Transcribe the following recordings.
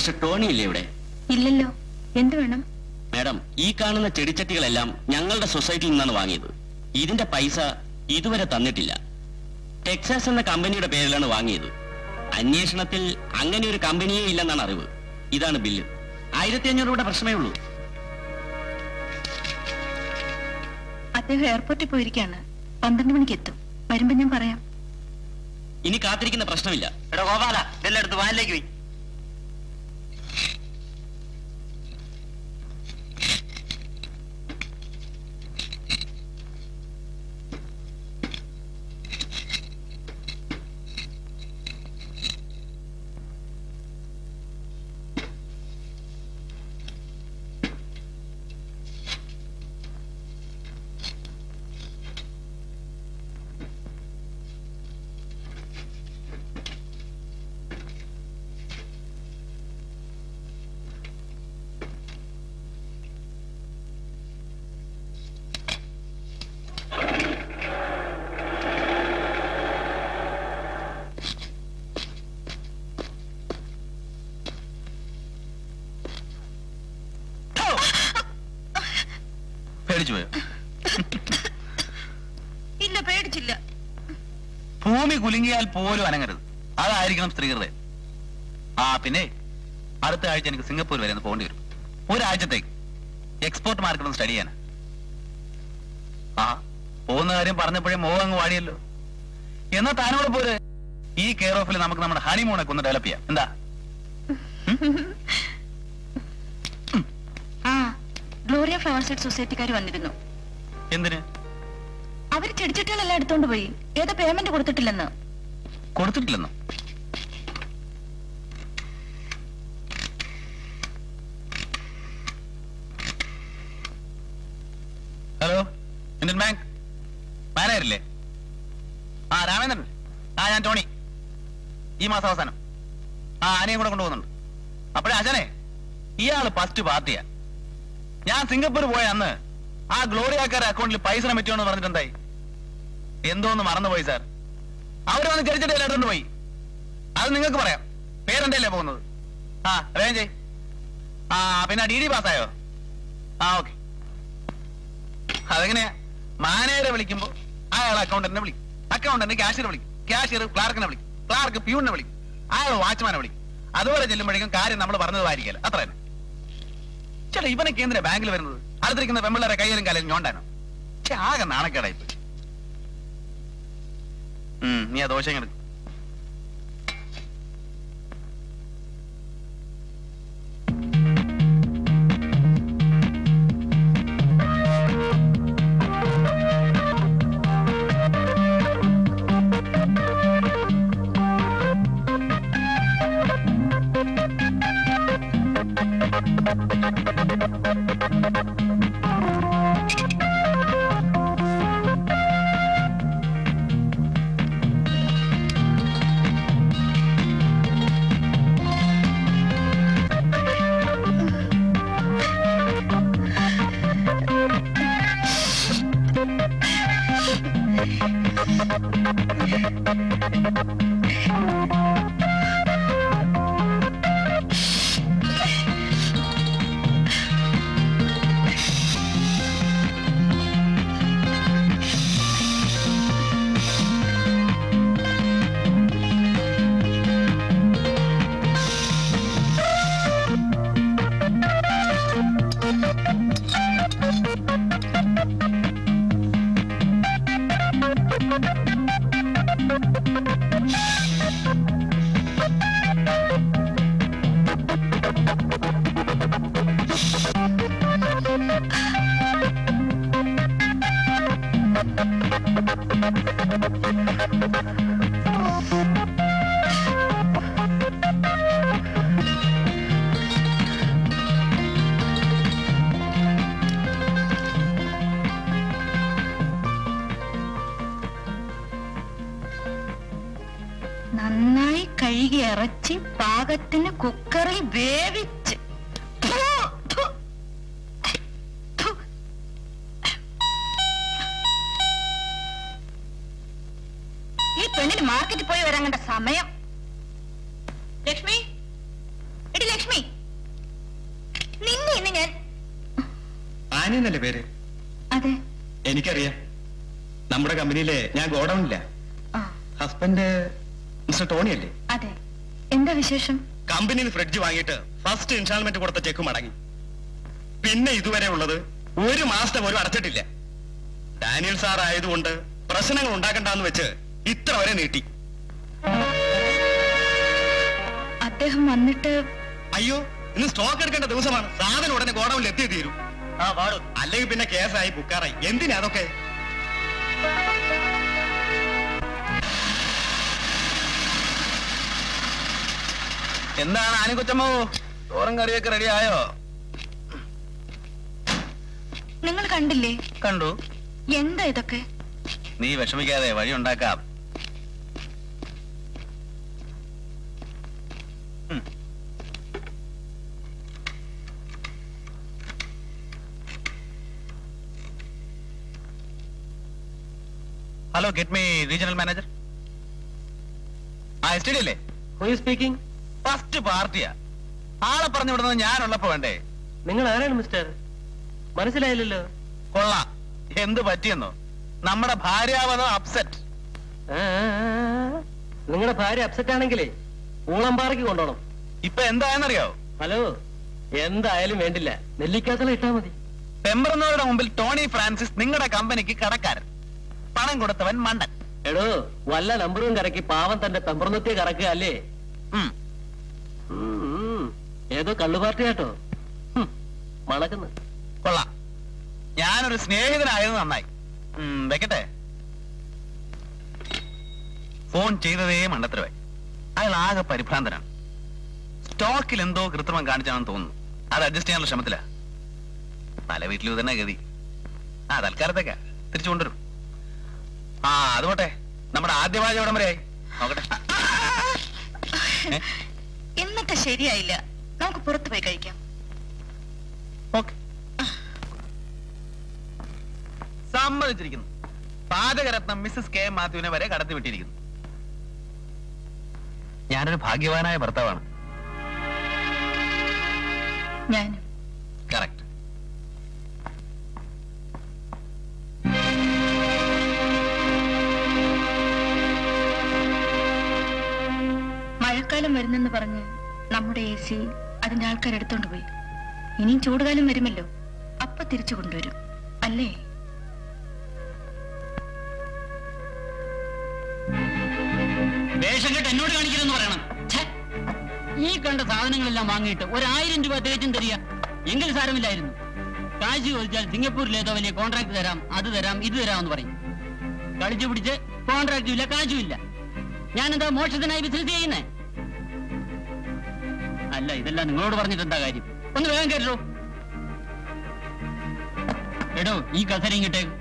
Mister Tony ഇല്ലേ ഇവിടെ? ഇല്ലല്ലോ. എന്ത് വേണം? മാഡം, ഈ കാണുന്ന ചെടിച്ചട്ടികളെല്ലാം ഞങ്ങളുടെ സൊസൈറ്റിയിൽ നിന്നാണ് വാങ്ങിയത്. ഇതിന്റെ പൈസ ഇതുവരെ തന്നിട്ടില്ല. ടെക്സാസ് എന്ന കമ്പനിയുടെ പേരിലാണ് വാങ്ങിയത്. അന്വേഷണത്തിൽ അങ്ങനെ ഒരു കമ്പനിയേ ഇല്ലെന്നാണ് അറിവ്. ഇതാണ് ബില്ല്. 1500 രൂപയുടെ പ്രശ്നമേ ഉള്ളൂ. അദ്ദേഹം എയർപോർട്ടിൽ പോയിരിക്കാണ്. 12 മണിക്ക് എത്തും. വരുമ്പോ ഞാൻ പറയാം. ഇനി കാത്തിരിക്കുന്ന പ്രശ്നമില്ല. എടാ ഗോപാല, ഇതെല്ലാം എടുത്ത് വാനിലേക്ക് പോയി. ഇല്ല, പേടിച്ചില്ല. ഭൂമി കുലുങ്ങിയാൽ പോലും അനങ്ങരുത്. അതായിരിക്കണം സ്ത്രീകളുടെ. പിന്നെ അടുത്ത ആഴ്ച എനിക്ക് സിംഗപ്പൂർ വരെ ഒന്ന് പോകേണ്ടി വരും. ഒരാഴ്ചത്തേക്ക് എക്സ്പോർട്ട് മാർക്കറ്റ് ഒന്ന് സ്റ്റഡി ചെയ്യാൻ. പോകുന്ന കാര്യം പറഞ്ഞപ്പോഴേ മോഹം അങ്ങ് വാടിയല്ലോ. എന്നാ താനോട് പോരെ, ഈ കെയർ ഓഫിൽ നമുക്ക് നമ്മുടെ ഹണിമൂണൊക്കെ ഒന്ന് ഡെവലപ്പ് ചെയ്യാം. എന്താ? ഗ്ലോറിയ ഫ്ലവർ സെറ്റ് സൊസൈറ്റിക്കാർ വന്നിരുന്നു. എന്തിന്? അവര് ചെടിച്ചട്ടികളെല്ലാം എടുത്തോണ്ട് പോയി. ഏതോ പേയ്മെന്റ് കൊടുത്തിട്ടില്ലെന്ന്. കൊടുത്തിട്ടില്ലെന്നോ? ഹലോ, ഇന്ത്യൻ ബാങ്ക് മാനേജറില്ലേ? രാമേന്ദ്രൻ. ഞാൻ ടോണി. ഈ മാസം അവസാനം ആനയും കൂടെ കൊണ്ടുപോകുന്നുണ്ട്. അപ്പോഴേ അച്ഛനെ, ഇയാള് ഫസ്റ്റ് പാർട്ടിയാ. ഞാൻ സിംഗപ്പൂർ പോയ അന്ന് ആ ഗ്ലോറിയാക്കാരുടെ അക്കൗണ്ടിൽ പൈസ പറ്റുമെന്ന് പറഞ്ഞിട്ടുണ്ടായി. എന്തോന്ന് മറന്നുപോയി സാർ. അവര് വന്ന് ചെടിച്ചട്ടിയെല്ലാം എടുത്തോണ്ട് പോയി. അത് നിങ്ങൾക്ക് പറയാം. പേരെന്റെ അല്ലേ പോകുന്നത്. റേഞ്ച്. പിന്നെ DD പാസ്സായോ? ഓക്കെ. അതെങ്ങനെയാ? മാനേജറെ വിളിക്കുമ്പോ അയാൾ അക്കൗണ്ടന്റിനെ വിളിക്കും. അക്കൗണ്ടന്റ് ക്യാഷ്യറെ വിളിക്കും. ക്യാഷ്യർ ക്ലാർക്കിനെ വിളിക്കും. ക്ലാർക്ക് പ്യൂണിനെ വിളിക്കും. അയാൾ വാച്ച്മാനെ വിളിക്കും. അതുപോലെ ചെല്ലുമ്പോഴേക്കും കാര്യം നമ്മൾ പറഞ്ഞതായിരിക്കല്ലോ. അത്ര തന്നെ. ചേട്ടാ, ഇവനൊക്കെ എന്തിനാ ബാങ്കിൽ വരുന്നത്? അടുത്തിരിക്കുന്ന പെമ്പിള്ളേരെ കയ്യിലും കാലും ഞോണ്ടാനോ? ആകെ നാണക്കേടായിപ്പോ. നീ ആ ദോശ എടുക്കും. നന്നായി കഴുകി ഇറച്ചി പാകത്തിന് കുക്കറിൽ വേവിച്ച് ഈ പെണ്ണിന് മാർക്കറ്റിൽ പോയി വരാൻ കണ്ട സമയം. ലക്ഷ്മി, എടി ലക്ഷ്മി. ലക്ഷ്മി, നിന്നെ ഇന്ന് ഞാൻ... ആനയെന്നല്ലേ പേര്? അതെ. എനിക്കറിയാം. നമ്മുടെ കമ്പനിയിലെ ഞാൻ ഗോഡൌണില്ല. ഹസ്ബൻഡ് മിസ്റ്റർ ടോണി അല്ലേ? അതെ. എന്താ വിശേഷം? കമ്പനിയിൽ ഫ്രിഡ്ജ് വാങ്ങിയിട്ട് ഫസ്റ്റ് ഇൻസ്റ്റാൾമെന്റ് കൊടുത്ത ചെക്ക് മടങ്ങി. പിന്നെ ഇതുവരെ ഉള്ളത് 1 മാസത്തെ പോലും അടച്ചിട്ടില്ല. ഡാനിയൽ സാർ ആയതുകൊണ്ട് പ്രശ്നങ്ങൾ ഉണ്ടാക്കണ്ടെന്ന് വെച്ച് ഇത്ര വരെ നീട്ടി. അദ്ദേഹം വന്നിട്ട്... അയ്യോ, ഇന്ന് സ്റ്റോക്ക് എടുക്കേണ്ട ദിവസമാണ്. സാധനം ഉടനെ ഗോഡൌണിൽ എത്തിയേ തീരൂ. അല്ലെങ്കിൽ പിന്നെ കേസായി ബുക്കാറായി. എന്തിനാ അതൊക്കെ? എന്താണ് ആനി കൊച്ചമ്മോ, ചോറും കറിയൊക്കെ റെഡി ആയോ? നിങ്ങൾ കണ്ടില്ലേ? കണ്ടു. എന്താ ഇതൊക്കെ? നീ വിഷമിക്കാതെ, വഴി ഉണ്ടാക്കാം. Hello, get me regional manager. ആ എസ് ടി ഡി അല്ലേ? സ്പീക്കിംഗ്. ഫസ്റ്റ് പാർട്ടിയാ. ആളെ പറഞ്ഞു വിടുന്നത് ഞാനുള്ളപ്പോ വേണ്ടേ? നിങ്ങൾ ആരാണ് മിസ്റ്റർ? മനസ്സിലായില്ലല്ലോ. കൊള്ളാം. എന്ത് പറ്റിയെന്നോ? നമ്മുടെ ഭാര്യാവധം അപ്സെറ്റ്. നിങ്ങളുടെ ഭാര്യ അപ്സെറ്റ് ആണെങ്കിലേ ഊളംപാറയ്ക്ക് കൊണ്ടോണം. ഇപ്പൊ എന്തായെന്നറിയോ? ഹലോ, എന്തായാലും വേണ്ടില്ല, നെല്ലിക്കാത്തല ഇട്ടാ മതി. പെമ്പറുന്നവരുടെ മുമ്പിൽ ടോണി ഫ്രാൻസിസ് നിങ്ങളുടെ കമ്പനിക്ക് കടക്കാരൻ, പണം കൊടുത്തവൻ മണ്ടൻ. എടോ, വല്ല നമ്പറും കറക്കി പാവം തന്റെ പെമ്പറന്നത്തെ കറക്കുക അല്ലേ? ഏതോ കള്ളുപാർട്ടി കേട്ടോ, മണക്കുന്നു. കൊള്ളാം. ഞാനൊരു സ്നേഹിതനായത് നന്നായി. വെക്കട്ടെ. ഫോൺ ചെയ്തതേ മണ്ടത്തരവായി. അയാൾ ആകെ പരിഭ്രാന്തനാണ്. സ്റ്റോക്കിൽ എന്തോ കൃത്രിമം കാണിച്ചാണെന്ന് തോന്നുന്നു. അത് അഡ്ജസ്റ്റ് ചെയ്യാനുള്ള ശ്രമത്തിലാ. പല വീട്ടിലും തന്നെ ഗതി. തൽക്കാലത്തേക്കാ, തിരിച്ചു കൊണ്ടുവരും. അത് പോട്ടെ. നമ്മുടെ ആദ്യ പാചകം എവിടം വരെയായി നോക്കട്ടെ. ഇന്നത്തെ ശരിയായില്ല, നമുക്ക് പുറത്തു പോയി കഴിക്കാം. ഓക്കെ, സമ്മതിച്ചിരിക്കുന്നു. പാചകരത്നം മിസ്സസ് കെ മാത്യുവിനെ വരെ കടത്തി വിട്ടിരിക്കുന്നു. ഞാനൊരു ഭാഗ്യവാനായ ഭർത്താവാണ്. ഞാനും. കറക്റ്റ്. മഴക്കാലം വരുന്നെന്ന് പറഞ്ഞ് നമ്മുടെ AC അതിന്റെ ആൾക്കാർ എടുത്തോണ്ട് പോയി. ഇനിയും ചൂടുകാലം വരുമല്ലോ, അപ്പൊ തിരിച്ചു കൊണ്ടുവരും അല്ലേ? വേഷം കെട്ട് എന്നോട് കാണിക്കരുതെന്ന് പറയണം. ഈ കണ്ട സാധനങ്ങളെല്ലാം വാങ്ങിയിട്ട് 1000 രൂപ തികച്ചും തരിക എങ്കിൽ സാരമില്ലായിരുന്നു. കാശ് ചോദിച്ചാൽ സിംഗപ്പൂരിലേതോ വലിയ കോൺട്രാക്ട് തരാം, അത് തരാം, ഇത് തരാമെന്ന് പറയും. കളിച്ചു പിടിച്ച് കോൺട്രാക്റ്റും ഇല്ല, കാശും ഇല്ല. ഞാനെന്താ മോക്ഷത്തിനായി ബിസിനസ് ചെയ്യുന്നേ? അല്ല, ഇതെല്ലാം നിങ്ങളോട് പറഞ്ഞിട്ട് എന്താ കാര്യം? ഒന്ന് വേഗം കേട്ടോ. എടോ, ഈ കസര ഇങ്ങോട്ടേക്ക്.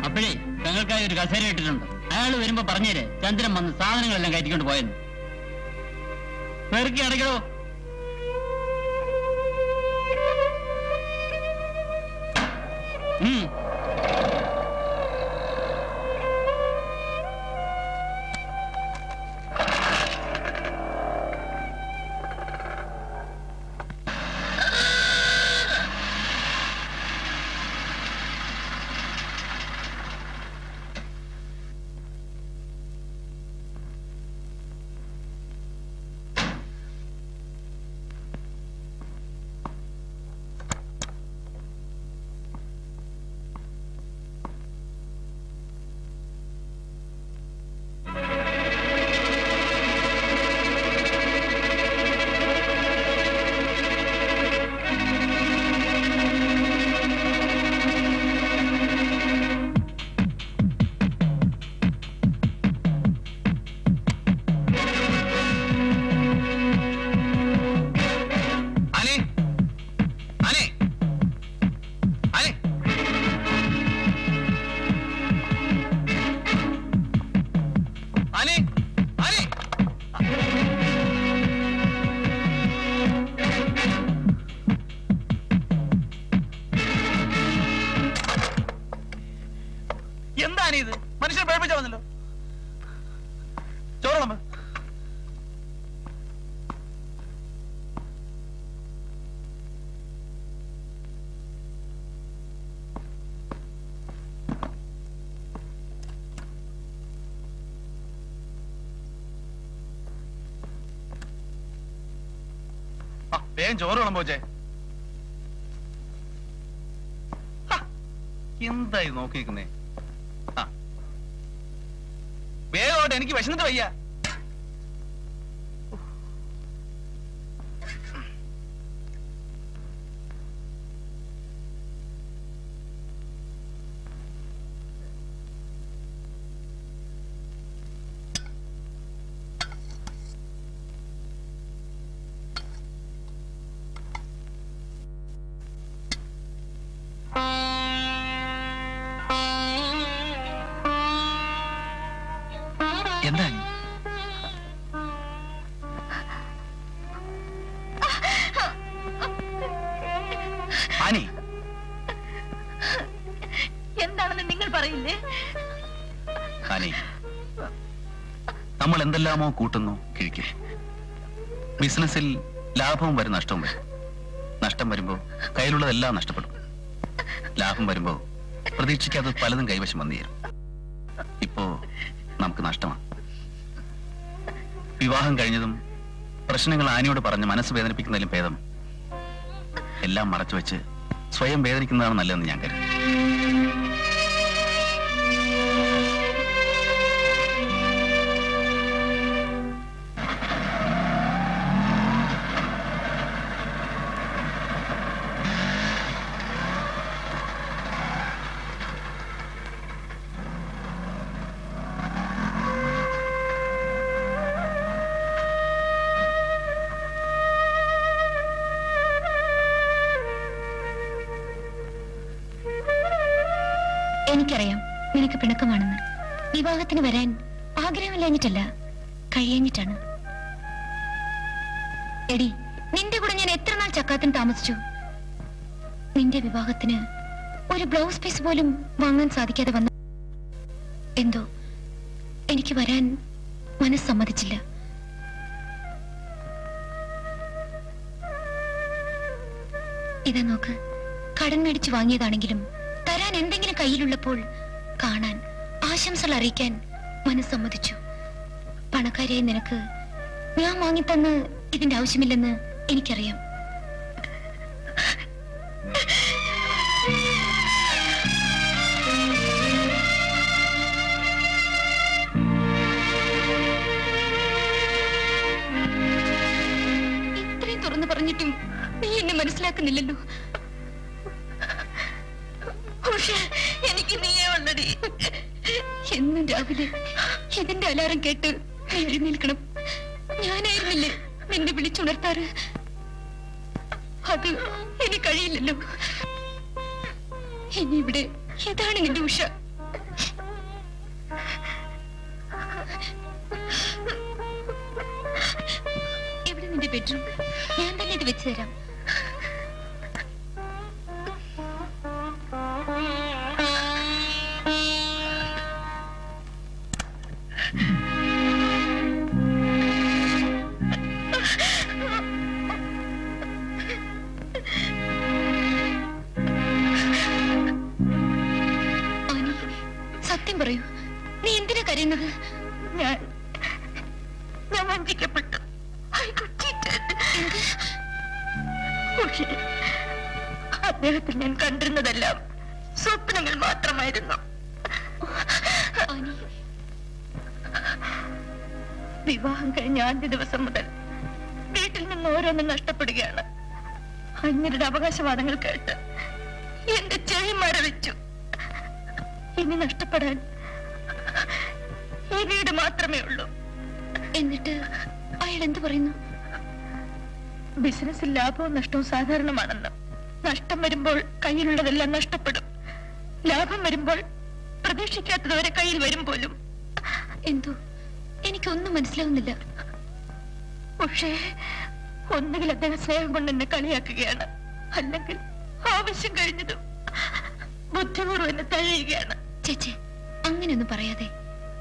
അപ്പോഴേ ഞങ്ങൾക്കായി ഒരു കസേര ഇട്ടിട്ടുണ്ട്. അയാൾ വരുമ്പോ പറഞ്ഞേരെ ചന്ദ്രൻ വന്ന് സാധനങ്ങളെല്ലാം കയറ്റിക്കൊണ്ട് പോയെന്ന്. പെറുക്കി അടയ്ക്കണോ? എന്താണ് ഇത്? മനുഷ്യനെ പേടിപ്പിച്ചാ വന്നല്ലോ. ചോറണം. വേഗം ചോറ് വിളമ്പോച്ചേ. എന്തായി നോക്കി നിൽക്കുന്നേ? വേഗോട്ടെ, എനിക്ക് വിശന്നിട്ട് വയ്യ. എന്താ ആനി? എന്താണെന്ന് നിങ്ങൾ പറയില്ലേ? ആനി, നമ്മൾ എന്തെല്ലാമോ കൂട്ടുന്നു, കിഴിക്കും. ബിസിനസ്സിൽ ലാഭവും വരും, നഷ്ടവും വരും. നഷ്ടം വരുമ്പോ കയ്യിലുള്ളതെല്ലാം നഷ്ടപ്പെടും. ലാഭം വരുമ്പോ പ്രതീക്ഷിക്കാതെ പലതും കൈവശം വന്നു ചേരും. ഇപ്പോ നമുക്ക് നഷ്ടമാണ്. വിവാഹം കഴിഞ്ഞതും പ്രശ്നങ്ങൾ ആനിയോട് പറഞ്ഞ് മനസ്സ് വേദനിപ്പിക്കുന്നതിലും ഭേദം എല്ലാം മറച്ചു വെച്ച് സ്വയം വേദനിക്കുന്നതാണ് നല്ലതെന്ന് ഞാൻ കരുതി. എനിക്കറിയാം നിനക്ക് പിണക്കമാണെന്ന്. വിവാഹത്തിന് വരാൻ ആഗ്രഹമില്ലാഞ്ഞിട്ടല്ല, കഴിയാഞ്ഞിട്ടാണ്. എടി, നിന്റെ കൂടെ ഞാൻ എത്ര നാൾ ചക്കാത്തിന് താമസിച്ചു. നിന്റെ വിവാഹത്തിന് ഒരു ബ്ലൗസ് പീസ് പോലും വാങ്ങാൻ സാധിക്കാതെ വന്നു. എന്തോ എനിക്ക് വരാൻ മനസ്സ് സമ്മതിച്ചില്ല. ഇതാ നോക്ക്, കടം മേടിച്ചു വാങ്ങിയതാണെങ്കിലും തരാൻ എന്തെങ്കിലും കയ്യിലുള്ളപ്പോൾ കാണാൻ, ആശംസകൾ അറിയിക്കാൻ മനസ്സ് സമ്മതിച്ചു. പണക്കാരിയായി നിനക്ക് ഞാൻ വാങ്ങിത്തന്ന് ഇതിന്റെ ആവശ്യമില്ലെന്ന് എനിക്കറിയാം. ഇത്രയും തുറന്നു പറഞ്ഞിട്ടും നീ എന്നെ മനസ്സിലാക്കുന്നില്ലല്ലോ. എനിക്ക് നീയേ ഉള്ളടി. എന്നും രാവിലെ ഇതിന്റെ അലാറം കേട്ട് നീ എഴുന്നേൽക്കണം. ഞാനായിരുന്നില്ലേ നിന്നെ വിളിച്ചുണർത്താറ്? അത് ഇനി കഴിയില്ലല്ലോ. ഇനി ഇവിടെ ഇതാണ് നിന്റെ ഉഷ. എവിടെ നിന്റെ ബെഡ്റൂം? ഞാൻ തന്നെ ഇത് വെച്ച് തരാം. സത്യം പറയൂ, നീ എന്തിനാ കരയുന്നത്? ഞാൻ വഞ്ചിക്കപ്പെട്ടു. അദ്ദേഹത്തിൽ ഞാൻ കണ്ടിരുന്നതെല്ലാം സ്വപ്നങ്ങൾ മാത്രമായിരുന്നു. വിവാഹം കഴിഞ്ഞ ആദ്യ ദിവസം മുതൽ വീട്ടിൽ നിന്ന് ഓരോന്നും നഷ്ടപ്പെടുകയാണ്. അന്യരുടെ അവകാശവാദങ്ങൾ കേട്ട് എന്റെ ചെവി മരവിച്ചു. ഇനി നഷ്ടപ്പെടാൻ ഈ വീട് മാത്രമേ ഉള്ളൂ. എന്നിട്ട് അയാൾ എന്ത് പറയുന്നു? ബിസിനസ്സിൽ ലാഭവും നഷ്ടവും സാധാരണമാണെന്ന്. നഷ്ടം വരുമ്പോൾ കയ്യിലുള്ളതെല്ലാം നഷ്ടപ്പെടും. ലാഭം വരുമ്പോൾ പ്രതീക്ഷിക്കാത്തതുവരെ കയ്യിൽ വരും പോലും. എന്തോ എനിക്കൊന്നും മനസ്സിലാവുന്നില്ല. പക്ഷേ ഒന്നുകിൽ അദ്ദേഹം സ്നേഹം കൊണ്ട് എന്നെ കളിയാക്കുകയാണ്, അല്ലെങ്കിൽ ആവശ്യം കഴിഞ്ഞതും ബുദ്ധിപൂർവ്വം എന്നെ തഴയുകയാണ്. ചേച്ചി, അങ്ങനെയൊന്നും പറയാതെ.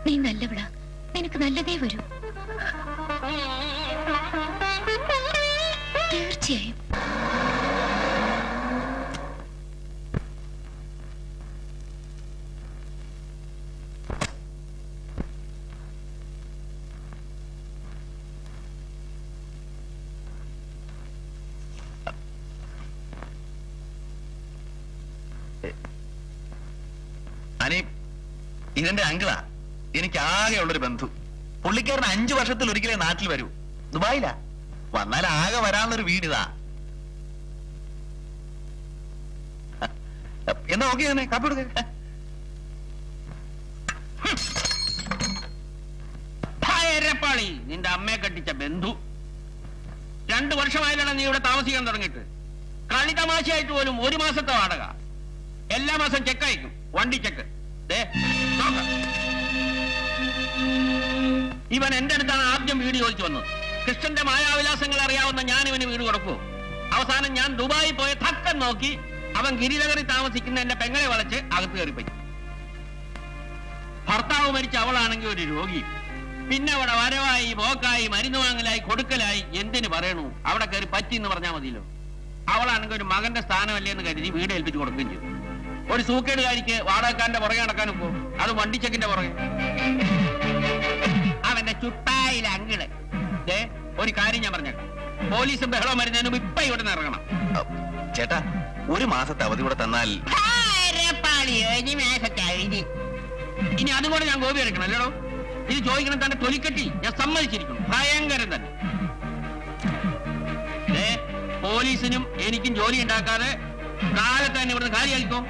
നീ നല്ലവളാ, നിനക്ക് നല്ലതേ വരൂ. തീർച്ചയായും. അനി ഇതെന്റെ അങ്കിളാ. എനിക്ക് ആകെയുള്ളൊരു ബന്ധു. പുള്ളിക്കാരൻ 5 വർഷത്തിൽ ഒരിക്കലേ നാട്ടിൽ വരൂ. ദുബായിലാ. വന്നാൽ ആകെ വരാനുള്ളൊരു വീടിതാ. എന്നാ ഓക്കെ തന്നെ കാപ്പി കൊടുക്ക. ഭയരപ്പാളി, നിന്റെ അമ്മയെ കെട്ടിച്ച ബന്ധു. 2 വർഷമായാലാണ് നീ ഇവിടെ താമസിക്കാൻ തുടങ്ങിയിട്ട്. കളി തമാശയായിട്ട് പോലും 1 മാസത്തെ വാടക. എല്ലാ മാസം ചെക്ക് അയക്കും, വണ്ടി ചെക്ക്. ഇവൻ എന്റെ അടുത്താണ് ആദ്യം വീട് ചോദിച്ചു വന്നത്. കൃഷ്ണന്റെ മായാവിലാസങ്ങൾ അറിയാവുന്ന ഞാൻ ഇവന് വീട് കൊടുക്കൂ. അവസാനം ഞാൻ ദുബായി പോയ തക്കം നോക്കി അവൻ ഗിരിനഗറിൽ താമസിക്കുന്ന എന്റെ പെങ്ങളെ വളച്ച് അകത്ത് കയറിപ്പോയി. ഭർത്താവ് മരിച്ച അവളാണെങ്കിൽ ഒരു രോഗി. പിന്നെ അവിടെ വരവായി, പോക്കായി, മരുന്ന് വാങ്ങലായി, കൊടുക്കലായി, എന്തിനു പറയണു. അവിടെ കയറി പറ്റി എന്ന് പറഞ്ഞാൽ മതിയല്ലോ. അവളാണെങ്കിൽ ഒരു മകന്റെ സ്ഥാനമല്ലേ എന്ന് കരുതി വീട് ഏൽപ്പിച്ച് കൊടുക്കുകയും ചെയ്തു. ഒരു സൂക്കേടുകാരിക്ക് വാടകക്കാരന്റെ പുറകെ നടക്കാനും പോകും, അത് വണ്ടിച്ചക്കിന്റെ പുറകെ. അവന്റെ ചുട്ടായിലെ അങ്കിള്. ഒരു കാര്യം ഞാൻ പറഞ്ഞേക്കാം, പോലീസും ബഹളം വരുന്നതിന് മുമ്പ് ഇപ്പൊ ഇവിടെ നിന്ന് ഇറങ്ങണം. ചേട്ടാ, 1 മാസത്തെ അവധി കൂടെ തന്നാൽ. ഇനി അതും കൂടെ ഞാൻ ഗോപി എടുക്കണം അല്ലേടോ? ഇത് ചോദിക്കണം തന്റെ തൊലിക്കെട്ടി ഞാൻ സമ്മതിച്ചിരിക്കുന്നു. ഭയങ്കരം തന്നെ. പോലീസിനും എനിക്കും ജോലി ഉണ്ടാക്കാതെ കാലത്ത് തന്നെ ഇവിടുന്ന് കാര്യമായിക്കോ.